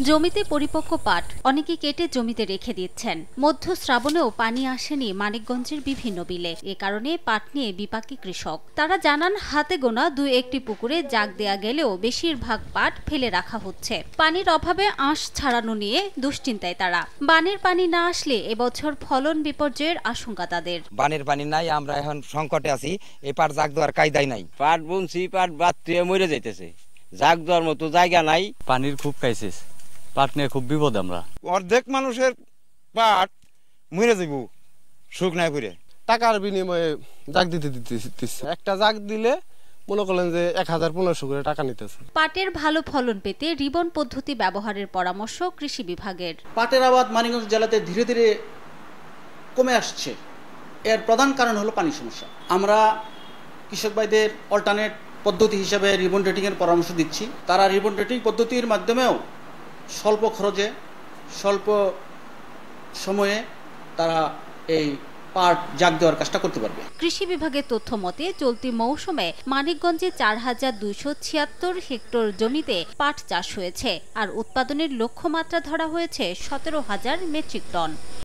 জমিতে পরিপক্ক পাট অনেকে কেটে জমিতে রেখে দিচ্ছেন। মধ্য শ্রাবণেও পানি আসেনি মানিকগঞ্জের বিভিন্ন বিলে। এ কারণে পাট নিয়ে বিপাকী কৃষক। তারা জানান, হাতে গোনা ২-১টি পুকুরে জাগ দেয়া গেলেও বেশিরভাগ পাট ফেলে রাখা হচ্ছে। পানির অভাবে আঁশ ছাড়ানো নিয়ে দুশ্চিন্তায় তারা। বানের পানি না আসলে এবছর ফলন বিপর্যয়ের আশঙ্কা তাদের। বানের পানি নাই, আমরা এখন সংকটে আছি। এই পাট জাগ দেওয়ার কায়দাই নাই। পাট বুনছি, পাট বাত্রিয়ে মরে যাইতেছে, জাগ দেওয়ার মতো জায়গা নাই। পানির খুব ক্রাইসিস, পাট নিয়ে খুব বিপদ। আমরা অর্ধেক মানুষের পাট মরে যাব শুকনায় করে। টাকার বিনিময়ে জাগ দিতেছে। একটা জাগ দিলে মনে করলেন যে ১,৫০০ করে টাকা নিতেছে। পাটের ভালো ফলন পেতে রিবন পদ্ধতি ব্যবহারের পরামর্শ কৃষি বিভাগের। পাটের আবাদ মানিকগঞ্জ জেলাতে ধীরে ধীরে কমে আসছে। এর প্রধান কারণ হলো পানি সমস্যা। আমরা কৃষক ভাইদের অল্টারনেট পদ্ধতি হিসেবে রিবন রেটিংয়ের পরামর্শ দিচ্ছি। তারা রিবন রেটিং পদ্ধতির মাধ্যমেও স্বল্প খরচে স্বল্প সময়ে তারা এই পাট জাগ দেওয়ার কাজটা করতে পারবে। কৃষি বিভাগের তথ্য মতে চলতি মৌসুমে মানিকগঞ্জে ৪,২৭৬ হেক্টর জমিতে পাট চাষ হয়েছে, আর উৎপাদনের লক্ষ্যমাত্রা ধরা হয়েছে ১৭,০০০ মেট্রিক টন।